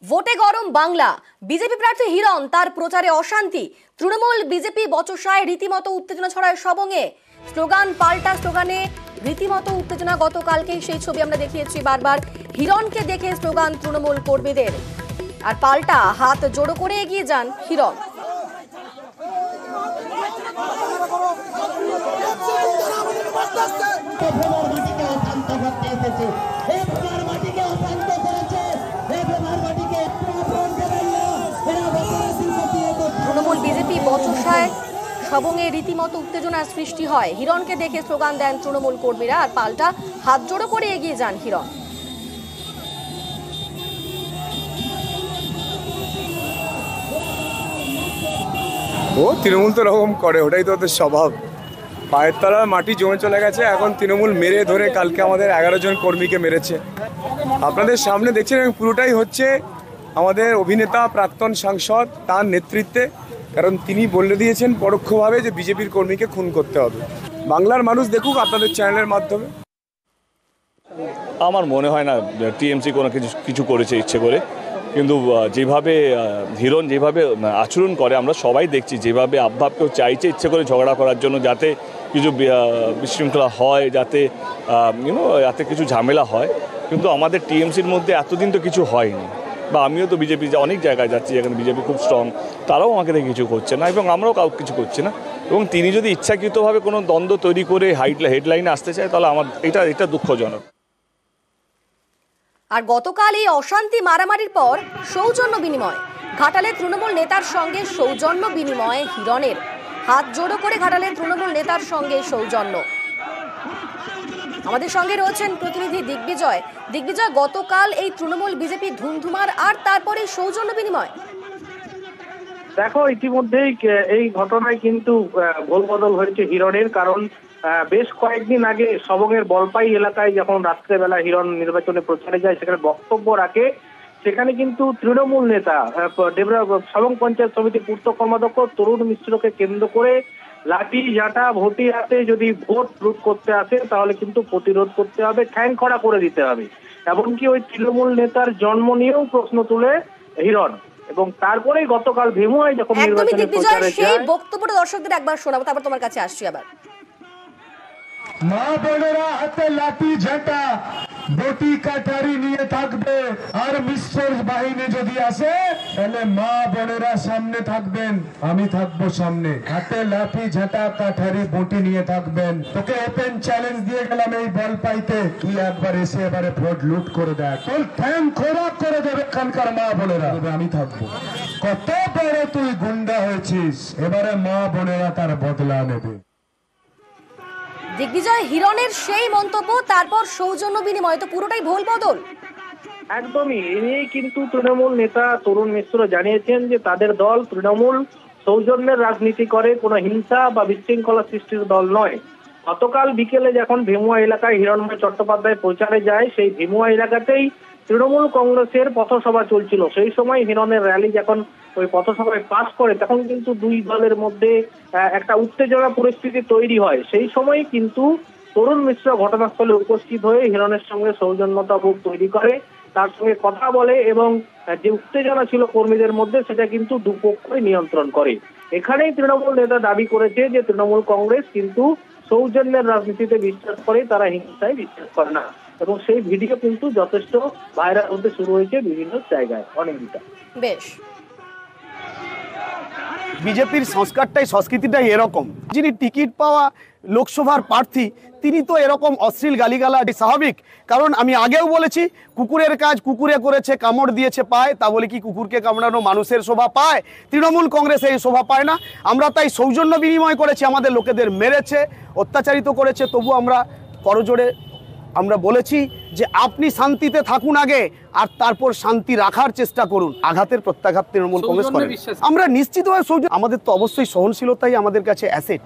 ভোটে গরম বাংলা। বিজেপি প্রার্থী হিরণ, তার প্রচারে অশান্তি। তৃণমূল বিজেপি বচসায় রীতিমতো উত্তেজনা ছড়ায় সবংয়ে। স্লোগান পাল্টা স্লোগানে রীতিমতো উত্তেজনা। গতকালকেই সেই ছবি আমরা দেখিয়েছি বারবার। হিরণকে দেখে স্লোগান তৃণমূল কর্মীদের, আর পাল্টা হাত জোড়ো করে এগিয়ে যান হিরণ। তৃণমূল বিজেপি বচসায় সবংয়ে রীতিমতো উত্তেজনার সৃষ্টি হয়। হিরণকে দেখে স্লোগান দেন তৃণমূল কর্মীরা, আর পাল্টা হাত জোড়ো করে এগিয়ে যান হিরণ। ও তৃণমূল তো এরকম করে, ওটাই তো ওদের স্বভাব। পায়ের তলার মাটি জমে চলে গেছে। এখন তৃণমূল মেরে ধরে কালকে আমাদের 11 জন কর্মীকে মেরেছে। আপনাদের সামনে দেখছেন, পুরোটাই হচ্ছে আমাদের অভিনেতা প্রাক্তন সাংসদ তার নেতৃত্বে। কারণ তিনি বলে দিয়েছেন পরোক্ষভাবে যে বিজেপির কর্মীকে খুন করতে হবে। বাংলার মানুষ দেখুক আপনাদের চ্যানেলের মাধ্যমে। আমার মনে হয় না টিএমসি কোনো কিছু করেছে ইচ্ছে করে, কিন্তু যেভাবে হিরণ যেভাবে আচরণ করে আমরা সবাই দেখছি, যেভাবে আবভাব কেউ চাইছে ইচ্ছে করে ঝগড়া করার জন্য, যাতে কিছু বিশৃঙ্খলা হয়, যাতে যাতে কিছু ঝামেলা হয়। কিন্তু আমাদের টিএমসির মধ্যে এতদিন তো কিছু হয়নি, বা আমিও তো বিজেপি অনেক জায়গায় যাচ্ছি যেখানে বিজেপি খুব স্ট্রং, তারাও আমাকে দেখে কিছু করছে না এবং আমরাও কাউ কিছু করছি না। এবং তিনি যদি ইচ্ছাকৃতভাবে কোনো দ্বন্দ্ব তৈরি করে হেডলাইনে আসতে চায়, তাহলে আমার এটা দুঃখজনক। আর গতকাল এই অশান্তি মারামারির পর সৌজন্য বিনিময়। ঘাটালে তৃণমূল নেতার সঙ্গে সৌজন্য বিনিময় হিরণের। হাত জোড়ো করে ঘাটালে তৃণমূল নেতার সঙ্গে সৌজন্য। আমাদের সঙ্গে রয়েছেন প্রতিনিধি দিগ্বিজয়। দিগ্বিজয়, গতকাল এই তৃণমূল বিজেপি ধুমধুমার, আর তারপরে সৌজন্য বিনিময়। দেখো, ইতিমধ্যেই এই ঘটনায় কিন্তু গোলবদল হয়েছে হিরণের। কারণ বেশ কয়েকদিন আগে সবংয়ের বলপাই এলাকায় যখন রাত্রেবেলা হিরণ নির্বাচনে প্রচারে যায়, সেখানে বক্তব্য রাখে। সেখানে কিন্তু তৃণমূল নেতা সবং পঞ্চায়েত সমিতির পূর্ত কর্মাধ্যক্ষ তরুণ মিশ্রকে কেন্দ্র করে লাঠি ঝাঁটা ভোটি হাতে যদি ভোট লুট করতে আসে তাহলে কিন্তু প্রতিরোধ করতে হবে, ঠ্যাং খড়া করে দিতে হবে। এমনকি ওই তৃণমূল নেতার জন্ম নিয়েও প্রশ্ন তুলে হিরণ। এবং তারপরেই গতকাল ভেমুয়ায় যখন নির্বাচনে প্রচারে যায়, সেই বক্তব্যটা দর্শকদের একবার শোনাবো, তারপর তোমার কাছে আসছি আবার। মা বোনেরা হাতে লাঠি ঝাঁটা বটি কাটারি নিয়ে থাকবে, আর মিশ্র বাহিনী যদি আসে তাহলে মা বোনেরা সামনে থাকবেন, আমি থাকবো সামনে। হাতে লাঠি ঝাঁটা কাটারি বটি নিয়ে থাকবেন। তোকে ওপেন চ্যালেঞ্জ দিয়ে গেলাম এই বল পাইতে, তুই একবার এসে এবারে ভোট লুট করে দেখ, তোর ঠ্যাং খোরাক করে দেবে এখানকার মা বোনেরা, আমি থাকবো। কত বড় তুই গুন্ডা হয়েছিস, এবারে মা বোনেরা তার বদলা নেবে। দিগ্বিজয়, হিরণের সেই মন্তব্য, তারপর সৌজন্য বিনিময়, তো পুরোটাই ভুল বদল। একদমই। এই কিন্তু তৃণমূল নেতা তরুণ মিশ্র জানিয়েছেন যে তাদের দল তৃণমূল সৌজন্যের রাজনীতি করে, কোনো হিংসা বা বিশৃঙ্খলা সৃষ্টির দল নয়। গতকাল বিকেলে যখন ভেমুয়া এলাকায় হিরণময় চট্টোপাধ্যায় প্রচারে যায়, সেই ভেমুয়া এলাকাতেই তৃণমূল কংগ্রেসের পথসভা চলছিল। সেই সময় হিরণের র্যালি যখন ওই পথসভায় পাস করে, তখন কিন্তু দুই দলের মধ্যে একটা উত্তেজনা পরিস্থিতি তৈরি হয়। সেই সময় কিন্তু তরুণ মিশ্র ঘটনাস্থলে উপস্থিত হয়ে হিরণের সঙ্গে সৌজন্যতা বোধ তৈরি করে, তার সঙ্গে কথা বলে এবং যে উত্তেজনা ছিল কর্মীদের মধ্যে সেটা কিন্তু দুপক্ষই নিয়ন্ত্রণ করে। এখানেই তৃণমূল নেতা দাবি করেছে যে তৃণমূল কংগ্রেস কিন্তু সৌজন্যের রাজনীতিতে বিশ্বাস করে, তারা হিংসায় বিশ্বাস করে না। এবং সেই ভিডিও কিন্তু যথেষ্ট ভাইরাল হতে শুরু হয়েছে বিভিন্ন জায়গায়, অনেকটা। বেশ, বিজেপির সংস্কৃতিটাই এরকম। যিনি টিকিট পাওয়া লোকসভার প্রার্থী, তিনি তো এরকম অশ্লীল গালিগালাজ স্বাভাবিক। কারণ আমি আগেও বলেছি, কুকুরের কাজ কুকুরে করেছে, কামড় দিয়েছে পায়, তা বলে কি কুকুরকে কামড়ানো মানুষের শোভা পায়? তৃণমূল কংগ্রেস এই শোভা পায় না। আমরা তাই সৌজন্য বিনিময় করেছি, আমাদের লোকেদের মেরেছে, অত্যাচারিত করেছে, তবু আমরা করজোড়ে আমরা বলেছি যে আপনি শান্তিতে থাকুন আগে, আর তারপর শান্তি রাখার চেষ্টা করুন। আঘাতের প্রত্যাঘাত তৃণমূল কংগ্রেস করে। আমরা নিশ্চিতভাবে আমাদের তো অবশ্যই সহনশীলতাই আমাদের কাছে অ্যাসেট।